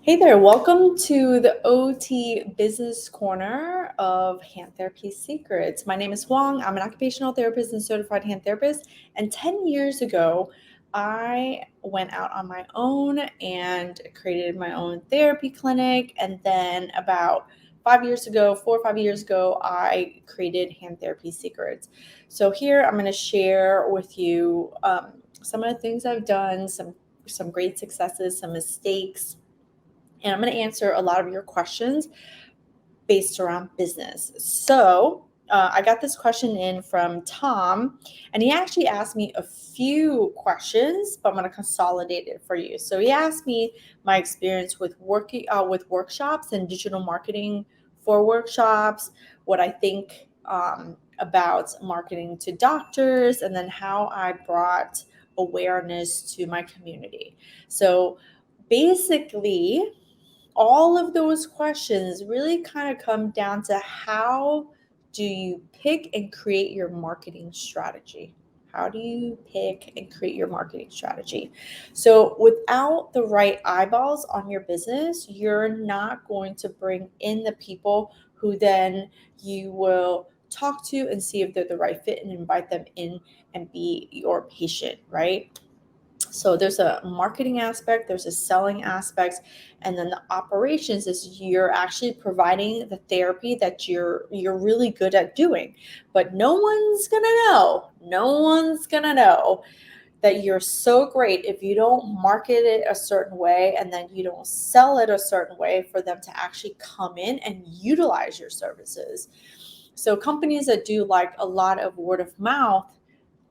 Hey there, welcome to the OT Business Corner of Hand Therapy Secrets. My name is Huang. I'm an occupational therapist and certified hand therapist. And 10 years ago, I went out on my own and created my own therapy clinic. And then about 5 years ago, 4 or 5 years ago, I created Hand Therapy Secrets. So here I'm going to share with you some of the things I've done, some great successes, some mistakes, and I'm going to answer a lot of your questions based around business. So I got this question in from Tom, and he actually asked me a few questions, but I'm going to consolidate it for you. So he asked me my experience with working with workshops and digital marketing for workshops, what I think about marketing to doctors, and then how I brought awareness to my community. So basically, all of those questions really kind of come down to how do you pick and create your marketing strategy? How do you pick and create your marketing strategy? So, without the right eyeballs on your business, you're not going to bring in the people who then you will talk to and see if they're the right fit and invite them in and be your patient, right? So there's a marketing aspect, there's a selling aspect, and then the operations is you're actually providing the therapy that you're really good at doing. But no one's gonna know. No one's gonna know that you're so great if you don't market it a certain way and then you don't sell it a certain way for them to actually come in and utilize your services. So companies that do like a lot of word of mouth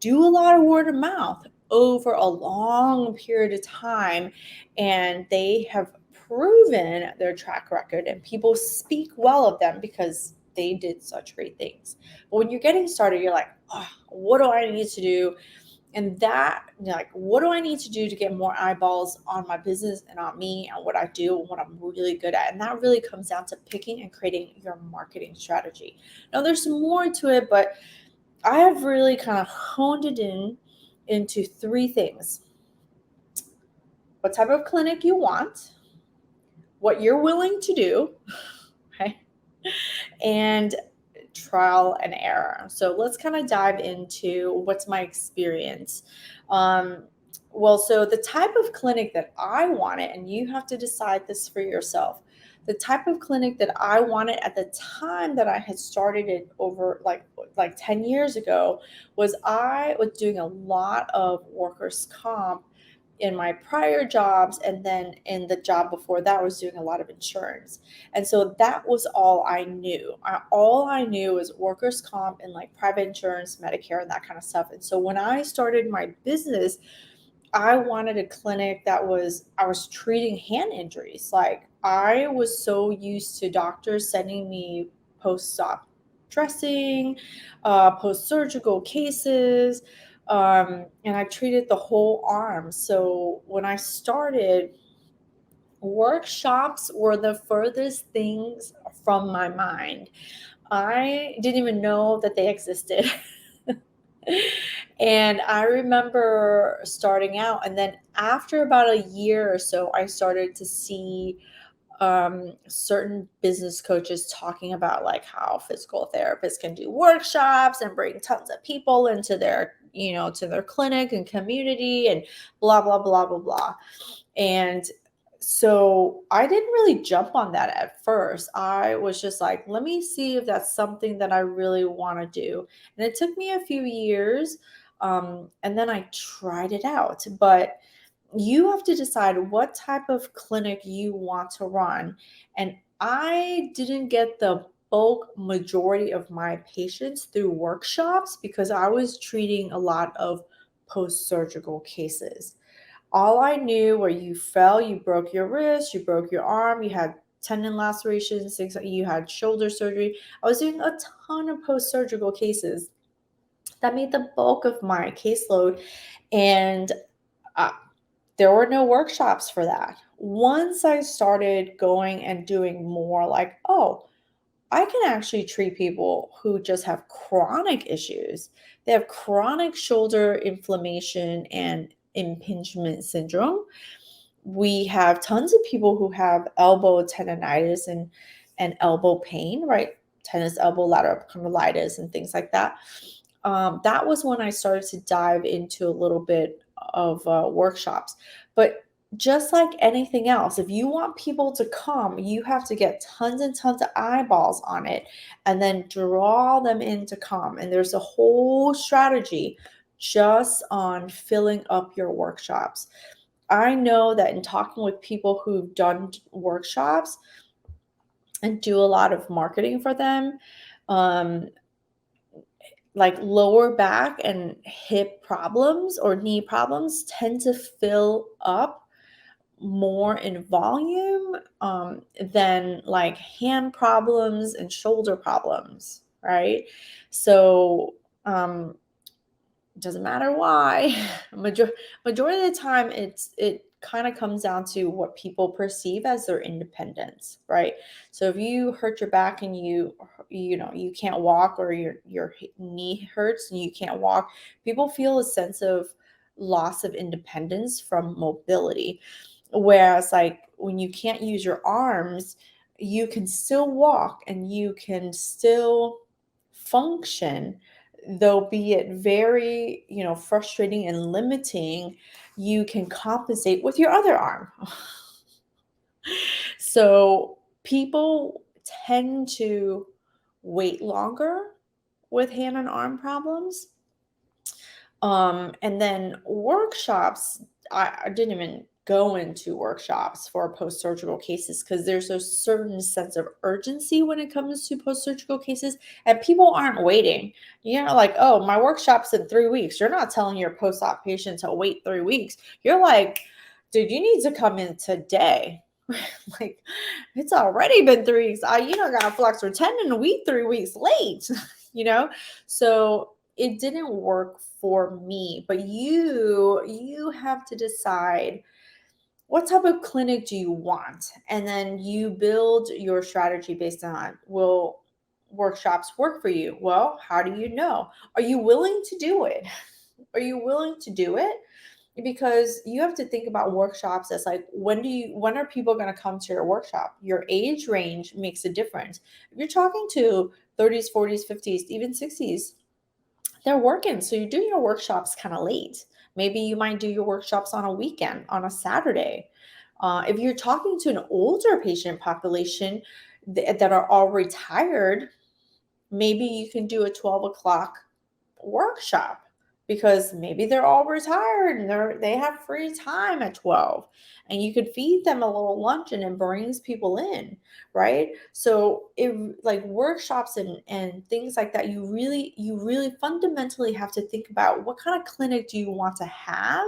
do a lot of word of mouth over a long period of time, and they have proven their track record, and people speak well of them because they did such great things. But when you're getting started, you're like, oh, what do I need to do? And that, like, what do I need to do to get more eyeballs on my business and on me and what I do and what I'm really good at? And that really comes down to picking and creating your marketing strategy. Now, there's more to it, but I have really kind of honed it into three things: what type of clinic you want, what you're willing to do, okay, and trial and error. So let's kind of dive into what's my experience. So the type of clinic that I wanted, and you have to decide this for yourself. The type of clinic that I wanted at the time that I had started it over like 10 years ago was I was doing a lot of workers' comp in my prior jobs, and then in the job before that I was doing a lot of insurance. And so that was all I knew. All I knew was workers' comp and like private insurance, Medicare, and that kind of stuff. And so when I started my business, I wanted a clinic I was treating hand injuries. Like, I was so used to doctors sending me post-op dressing, post-surgical cases, and I treated the whole arm. So when I started, workshops were the furthest things from my mind. I didn't even know that they existed. And I remember starting out, and then after about a year or so, I started to see certain business coaches talking about like how physical therapists can do workshops and bring tons of people into their, to their clinic and community and blah, blah, blah, blah, blah. And so I didn't really jump on that at first. I was just like, let me see if that's something that I really want to do. And it took me a few years. And then I tried it out. But you have to decide what type of clinic you want to run. And I didn't get the bulk majority of my patients through workshops because I was treating a lot of post surgical cases. All I knew were you fell, you broke your wrist, you broke your arm, you had tendon lacerations, you had shoulder surgery. I was doing a ton of post surgical cases. That made the bulk of my caseload. And uh, there were no workshops for that. Once I started going and doing more, like, oh, I can actually treat people who just have chronic issues. They have chronic shoulder inflammation and impingement syndrome. We have tons of people who have elbow tendonitis and elbow pain, right? Tennis elbow, lateral condylitis, and things like that. That was when I started to dive into a little bit of workshops. But just like anything else, if you want people to come, you have to get tons and tons of eyeballs on it and then draw them in to come. And there's a whole strategy just on filling up your workshops. I know that in talking with people who've done workshops and do a lot of marketing for them, um, like lower back and hip problems or knee problems tend to fill up more in volume than like hand problems and shoulder problems, right? So, doesn't matter why. Majority of the time, it kind of comes down to what people perceive as their independence, right? So if you hurt your back and you can't walk, or your knee hurts and you can't walk, people feel a sense of loss of independence from mobility. Whereas like when you can't use your arms, you can still walk and you can still function, though be it very, frustrating and limiting, you can compensate with your other arm. So people tend to wait longer with hand and arm problems. And then workshops, I didn't even go into workshops for post-surgical cases because there's a certain sense of urgency when it comes to post-surgical cases, and people aren't waiting. Like, oh, my workshop's in 3 weeks. You're not telling your post-op patient to wait 3 weeks. You're like, dude, you need to come in today. Like, it's already been 3 weeks. Got a flexor tendon a week, 3 weeks late, you know? So it didn't work for me, but you have to decide what type of clinic do you want, and then you build your strategy based on, will workshops work for you? Well, how do you know? Are you willing to do it? Are you willing to do it? Because you have to think about workshops as like, when are people going to come to your workshop? Your age range makes a difference. If you're talking to 30s, 40s, 50s, even 60s, they're working. So you're doing your workshops kind of late. Maybe you might do your workshops on a weekend, on a Saturday. If you're talking to an older patient population that are all retired, maybe you can do a 12 o'clock workshop because maybe they're all retired and they have free time at 12, and you could feed them a little lunch and it brings people in, right? So it, like workshops and things like that, you really fundamentally have to think about what kind of clinic do you want to have,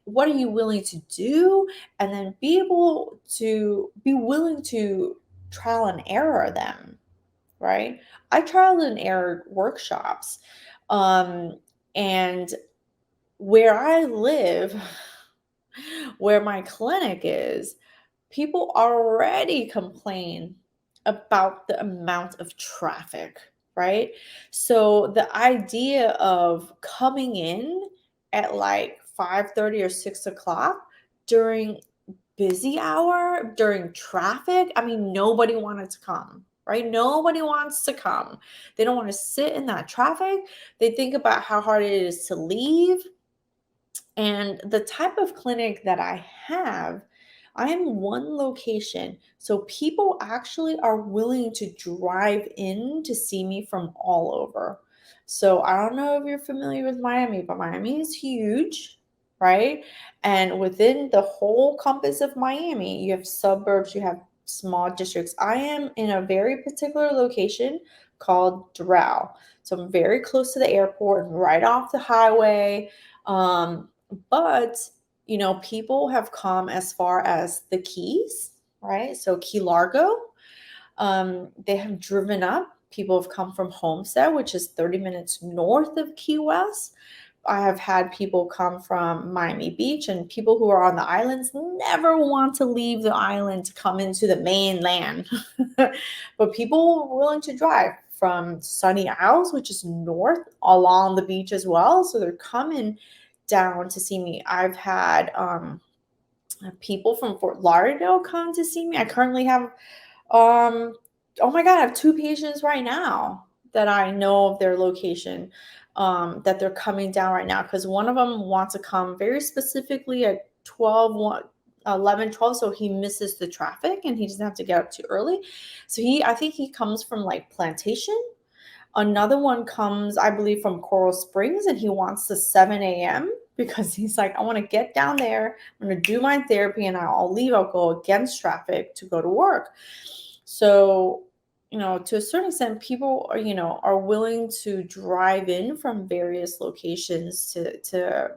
what are you willing to do, and then be willing to trial and error them, right? I trialed and errored workshops. Um, and where I live, where my clinic is, people already complain about the amount of traffic, right? So the idea of coming in at like 5:30 or 6 o'clock during busy hour, during traffic, I mean, nobody wanted to come, right? Nobody wants to come. They don't want to sit in that traffic. They think about how hard it is to leave. And the type of clinic that I am one location. So people actually are willing to drive in to see me from all over. So I don't know if you're familiar with Miami, but Miami is huge, right? And within the whole compass of Miami, you have suburbs, you have small districts. I am in a very particular location called Doral. So I'm very close to the airport, right off the highway. But people have come as far as the Keys, right? So Key Largo. They have driven up. People have come from Homestead, which is 30 minutes north of Key West. I have had people come from Miami Beach, and people who are on the islands never want to leave the island to come into the mainland. But people are willing to drive from Sunny Isles, which is north along the beach as well. So they're coming down to see me. I've had People from Fort Lauderdale come to see me. I currently have, oh my God, I have two patients right now that I know of their location, that they're coming down right now because one of them wants to come very specifically at 11, 12, so he misses the traffic and he doesn't have to get up too early. So I think he comes from like Plantation. Another one comes, I believe, from Coral Springs, and he wants the 7 a.m. because he's like, I want to get down there. I'm going to do my therapy and I'll leave. I'll go against traffic to go to work. So, to a certain extent, people are willing to drive in from various locations to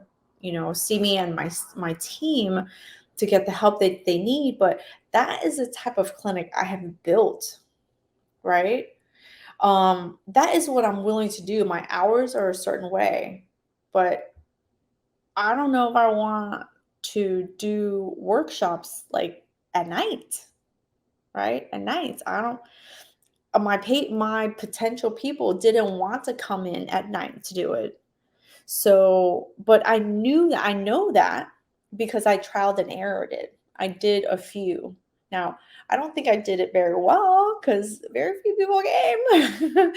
see me and my team to get the help that they need. But that is the type of clinic I have built, right? That is what I'm willing to do. My hours are a certain way, but I don't know if I want to do workshops like at night, right? At night. I don't my potential people didn't want to come in at night to do it. So, but I know that because I trialed and errored it. I did a few. Now, I don't think I did it very well because very few people came.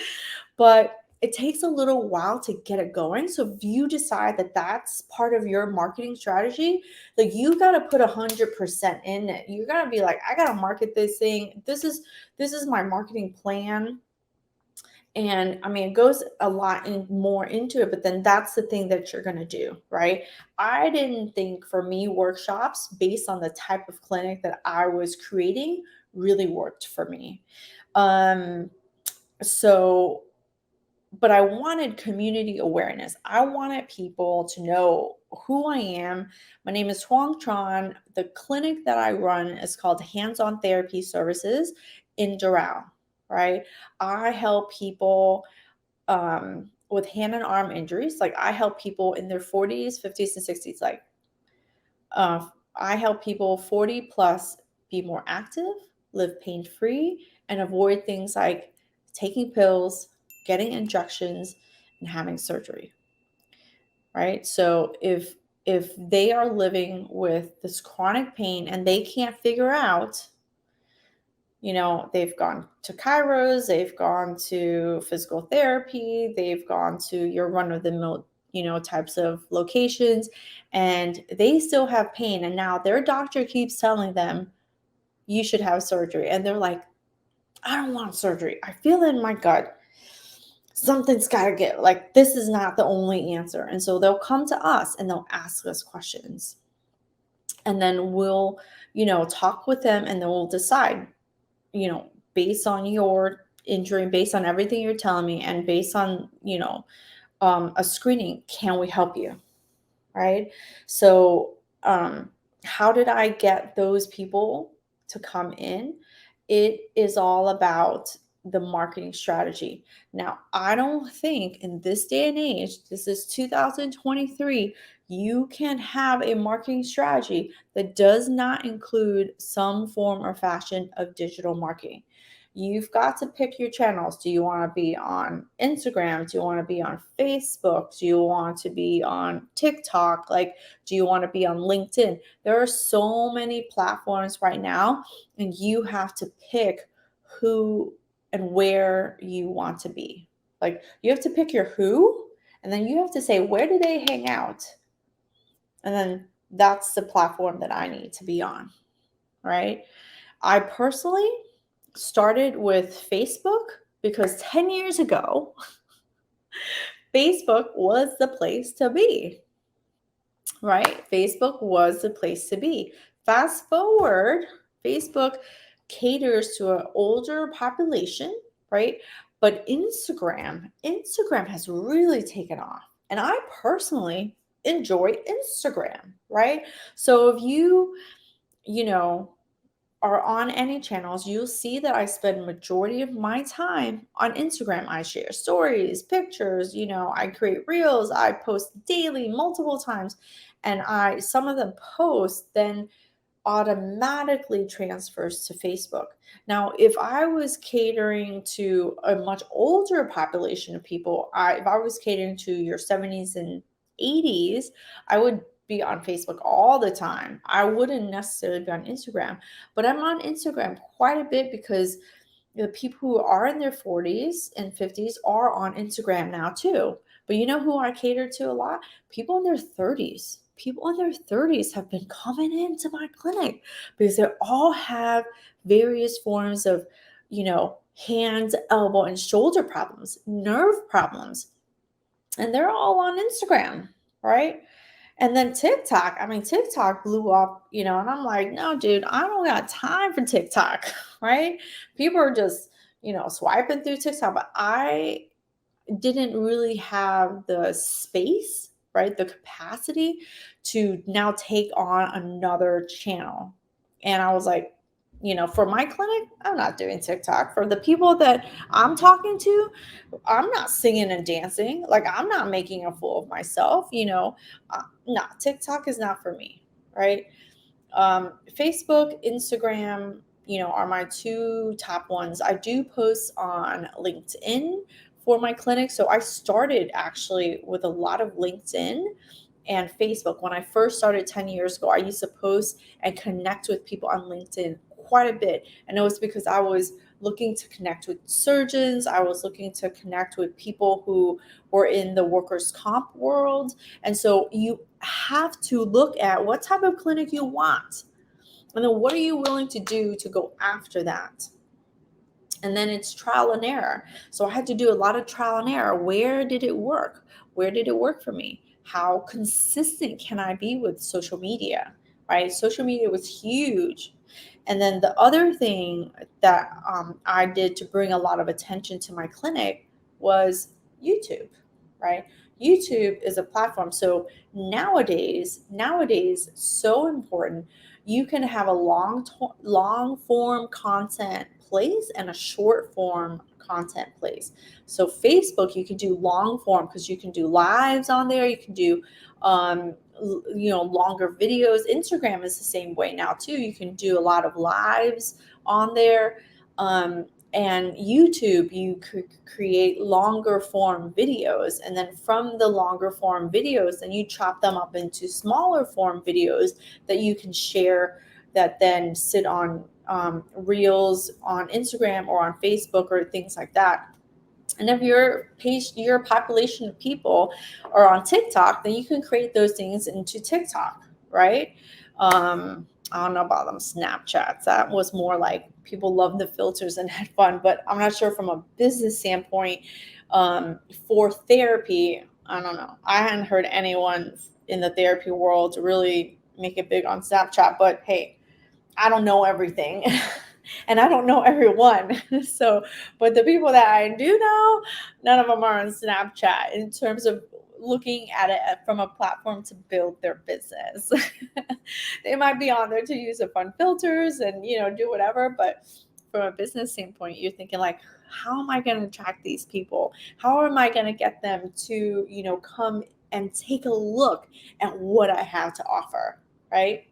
But it takes a little while to get it going. So if you decide that that's part of your marketing strategy, like you got to put 100% in it. You got to be like, I got to market this thing. This is my marketing plan. And I mean, it goes a lot more into it, but then that's the thing that you're going to do, right? I didn't think for me, workshops based on the type of clinic that I was creating really worked for me. So, but I wanted community awareness. I wanted people to know who I am. My name is Huang Tran. The clinic that I run is called Hands-On Therapy Services in Doral, right? I help people with hand and arm injuries. Like I help people in their 40s, 50s, and 60s. Like I help people 40 plus be more active, live pain-free, and avoid things like taking pills, getting injections, and having surgery. Right? So if they are living with this chronic pain and they can't figure out, they've gone to chiros, they've gone to physical therapy, they've gone to your run-of-the-mill, types of locations, and they still have pain. And now their doctor keeps telling them you should have surgery. And they're like, I don't want surgery. I feel in my gut something's got to get, like, this is not the only answer. And so they'll come to us and they'll ask us questions. And then we'll, talk with them and then we'll decide, based on your injury, based on everything you're telling me, and based on, a screening, can we help you? Right? So, how did I get those people to come in? It is all about the marketing strategy. Now, I don't think in this day and age, this is 2023, you can have a marketing strategy that does not include some form or fashion of digital marketing. You've got to pick your channels. Do you want to be on Instagram? Do you want to be on Facebook? Do you want to be on TikTok? Like, do you want to be on LinkedIn? There are so many platforms right now, and you have to pick who and where you want to be. Like, you have to pick your who, and then you have to say, where do they hang out? And then that's the platform that I need to be on, right? I personally started with Facebook because 10 years ago, Facebook was the place to be, right? Facebook was the place to be. Fast forward, Facebook caters to an older population, right? But Instagram has really taken off. And I personally enjoy Instagram, right? So if you know, are on any channels, you'll see that I spend majority of my time on Instagram. I share stories, pictures, I create reels, I post daily multiple times, and some of the posts then automatically transfers to Facebook. Now, if I was catering to a much older population of people, if I was catering to your 70s and 80s, I would be on Facebook all the time. I wouldn't necessarily be on Instagram, but I'm on Instagram quite a bit because the people who are in their 40s and 50s are on Instagram now too. But you know who I cater to a lot? People in their 30s. People in their 30s have been coming into my clinic because they all have various forms of, hand, elbow, and shoulder problems, nerve problems. And they're all on Instagram, right? And then TikTok, TikTok blew up, and I'm like, no, dude, I don't got time for TikTok, right? People are just, swiping through TikTok, but I didn't really have the space, right? The capacity to now take on another channel. And I was like, for my clinic, I'm not doing TikTok. For the people that I'm talking to, I'm not singing and dancing. Like, I'm not making a fool of myself, no, TikTok is not for me, right? Facebook, Instagram, are my two top ones. I do post on LinkedIn for my clinic. So I started actually with a lot of LinkedIn and Facebook. When I first started 10 years ago, I used to post and connect with people on LinkedIn quite a bit. And it was because I was looking to connect with surgeons. I was looking to connect with people who were in the workers' comp world. And so you have to look at what type of clinic you want. And then what are you willing to do to go after that? And then it's trial and error. So I had to do a lot of trial and error. Where did it work? Where did it work for me? How consistent can I be with social media? Right? Social media was huge. And then the other thing that I did to bring a lot of attention to my clinic was YouTube, right? YouTube is a platform. So nowadays, so important. You can have a long form content place and a short form content place. So Facebook, you can do long form because you can do lives on there. You can do longer videos. Instagram is the same way now too. You can do a lot of lives on there. And YouTube, you could create longer form videos, and then from the longer form videos, then you chop them up into smaller form videos that you can share, that then sit on reels on Instagram or on Facebook or things like that. And if your population of people are on TikTok, then you can create those things into TikTok, right? I don't know about them Snapchats. That was more like people love the filters and had fun, but I'm not sure from a business standpoint. For therapy, I don't know. I hadn't heard anyone in the therapy world really make it big on Snapchat, but hey, I don't know everything. And I don't know everyone. So, but the people that I do know, none of them are on Snapchat in terms of looking at it from a platform to build their business. They might be on there to use the fun filters and, do whatever. But from a business standpoint, you're thinking like, how am I going to attract these people? How am I going to get them to, come and take a look at what I have to offer, right?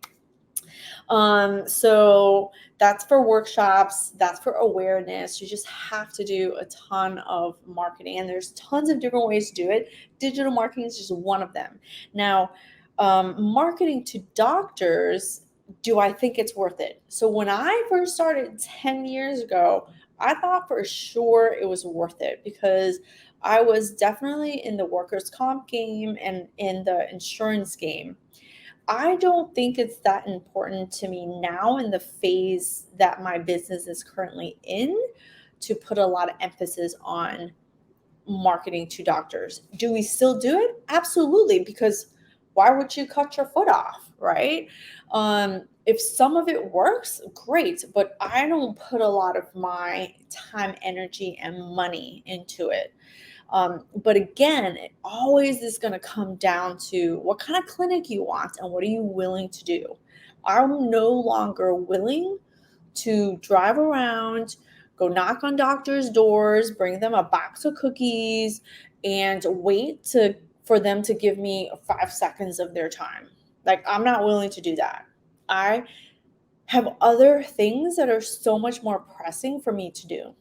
So that's for workshops, that's for awareness. You just have to do a ton of marketing, and there's tons of different ways to do it. Digital marketing is just one of them. Now, marketing to doctors, do I think it's worth it? So when I first started 10 years ago, I thought for sure it was worth it because I was definitely in the workers' comp game and in the insurance game. I don't think it's that important to me now in the phase that my business is currently in to put a lot of emphasis on marketing to doctors. Do we still do it? Absolutely, because why would you cut your foot off, right? If some of it works, great, but I don't put a lot of my time, energy, and money into it. But again, it always is going to come down to what kind of clinic you want and what are you willing to do. I'm no longer willing to drive around, go knock on doctors' doors, bring them a box of cookies, and wait for them to give me 5 seconds of their time. Like, I'm not willing to do that. I have other things that are so much more pressing for me to do.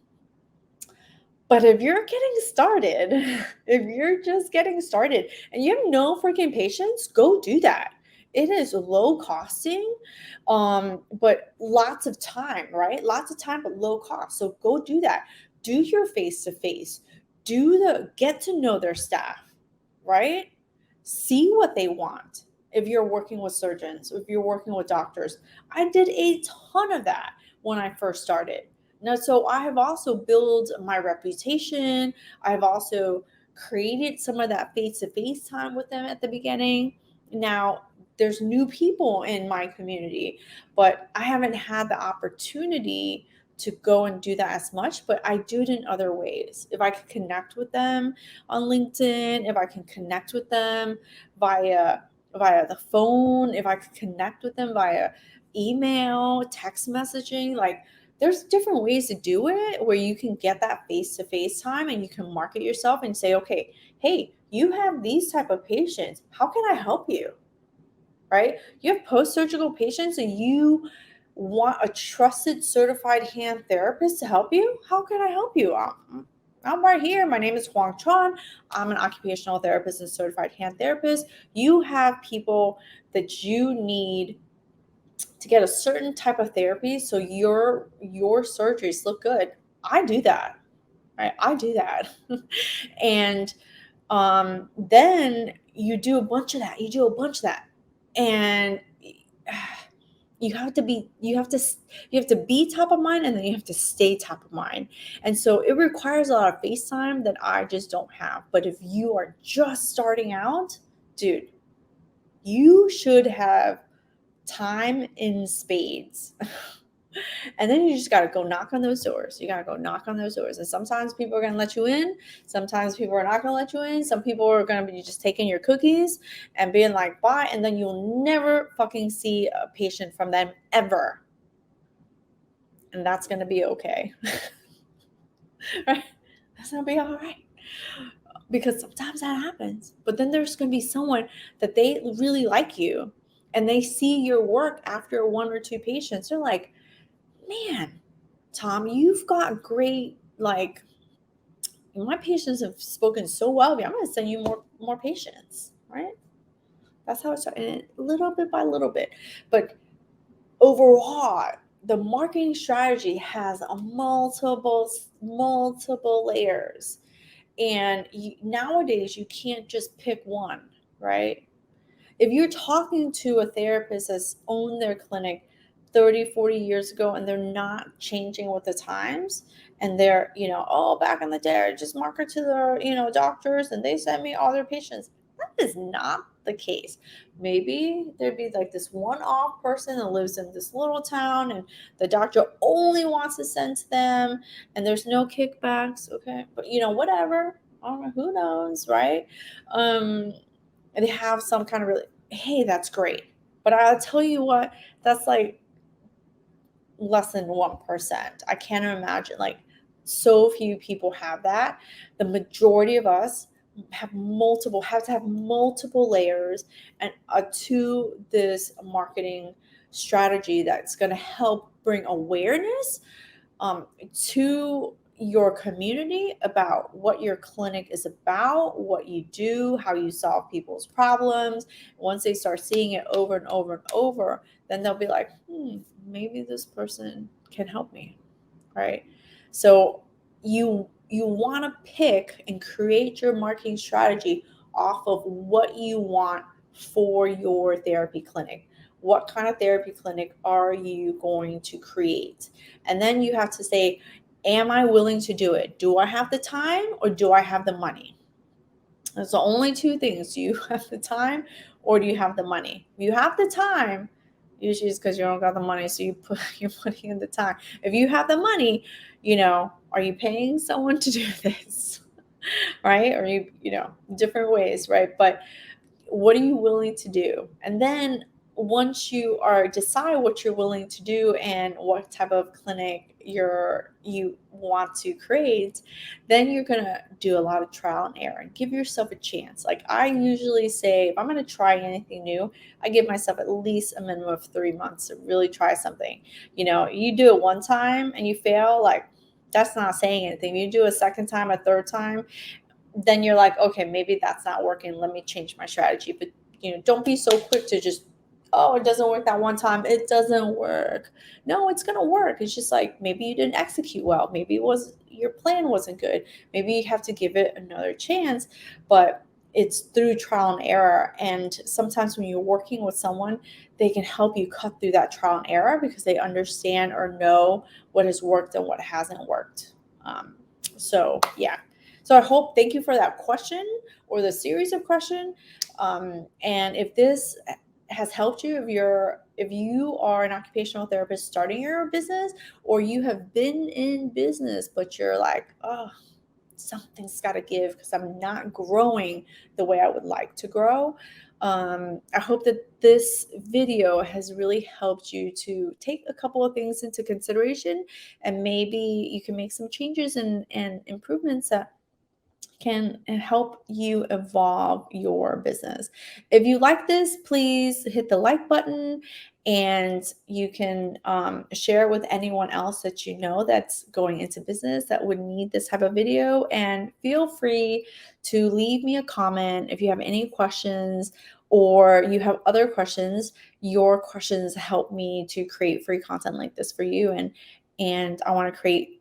But if you're getting started, if you're just getting started and you have no freaking patience, go do that. It is low costing, but lots of time, right? Lots of time, but low cost. So go do that. Do your face to face. Get to know their staff, right? See what they want. If you're working with surgeons, if you're working with doctors, I did a ton of that when I first started. Now, so I have also built my reputation. I've also created some of that face to face time with them at the beginning. Now, there's new people in my community, but I haven't had the opportunity to go and do that as much, but I do it in other ways. If I can connect with them on LinkedIn, if I can connect with them via the phone, if I can connect with them via email, text messaging, like there's different ways to do it where you can get that face-to-face time and you can market yourself and say, okay, hey, you have these type of patients. How can I help you? Right? You have post-surgical patients and you want a trusted certified hand therapist to help you. How can I help you? I'm right here. My name is Huang Chuan. I'm an occupational therapist and certified hand therapist. You have people that you need to get a certain type of therapy so your surgeries look good. I do that. Right? I do that. And then you do a bunch of that. You do a bunch of that. And you have to be top of mind, and then you have to stay top of mind. And so it requires a lot of face time that I just don't have. But if you are just starting out, dude, you should have time in spades. And then you just got to go knock on those doors. You got to go knock on those doors. And sometimes people are going to let you in. Sometimes people are not going to let you in. Some people are going to be just taking your cookies and being like, bye. And then you'll never fucking see a patient from them ever. And that's going to be okay. Right? That's going to be all right. Because sometimes that happens. But then there's going to be someone that they really like you and they see your work after one or two patients. They're like, man, Tom, you've got great, like, my patients have spoken so well of you. I'm going to send you more patients, right? That's how it started, little bit by little bit. But overall, the marketing strategy has a multiple layers. And nowadays, you can't just pick one, right? If you're talking to a therapist that's owned their clinic 30, 40 years ago and they're not changing with the times and they're, oh, back in the day, I just market to the, doctors and they send me all their patients. That is not the case. Maybe there'd be like this one-off person that lives in this little town and the doctor only wants to send to them and there's no kickbacks. Okay. But, whatever. I don't know. Who knows, right? And they have some kind of hey, that's great. But I'll tell you what, that's like less than 1%. I can't imagine, like, so few people have that. The majority of us have to have multiple layers and to this marketing strategy that's going to help bring awareness to your community about what your clinic is about, what you do, how you solve people's problems. Once they start seeing it over and over and over, then they'll be like, maybe this person can help me, right? So you want to pick and create your marketing strategy off of what you want for your therapy clinic. What kind of therapy clinic are you going to create? And then you have to say, am I willing to do it? Do I have the time or do I have the money? That's the only two things. Do you have the time or do you have the money? If you have the time, usually it's because you don't got the money, so you're putting in the time. If you have the money, are you paying someone to do this? Right? Or different ways, right? But what are you willing to do? And then once you decide what you're willing to do and what type of clinic you want to create, then you're going to do a lot of trial and error and give yourself a chance. Like I usually say, if I'm going to try anything new, I give myself at least a minimum of 3 months to really try something. You do it one time and you fail, like that's not saying anything. You do a second time, a third time, then you're like, okay, maybe that's not working. Let me change my strategy. But don't be so quick to just oh, it doesn't work that one time. It doesn't work. No, it's gonna work. It's just like maybe you didn't execute well. Maybe it was your plan wasn't good. Maybe you have to give it another chance. But it's through trial and error. And sometimes when you're working with someone, they can help you cut through that trial and error because they understand or know what has worked and what hasn't worked. So yeah. So I hope, thank you for that question or the series of questions. And if this has helped you, if you are an occupational therapist starting your business, or you have been in business but you're like, oh, something's got to give because I'm not growing the way I would like to grow. I hope that this video has really helped you to take a couple of things into consideration, and maybe you can make some changes and improvements that can help you evolve your business. If you like this, please hit the like button, and you can share with anyone else that you know that's going into business that would need this type of video. And feel free to leave me a comment if you have any questions or you have other questions. Your questions help me to create free content like this for you, and I want to create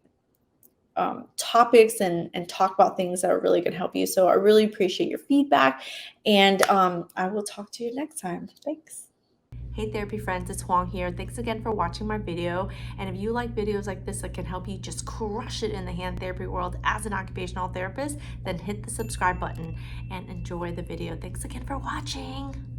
topics and talk about things that are really going to help you. So I really appreciate your feedback, and I will talk to you next time. Thanks. Hey therapy friends, it's Huang here. Thanks again for watching my video. And if you like videos like this that can help you just crush it in the hand therapy world as an occupational therapist, then hit the subscribe button and enjoy the video. Thanks again for watching.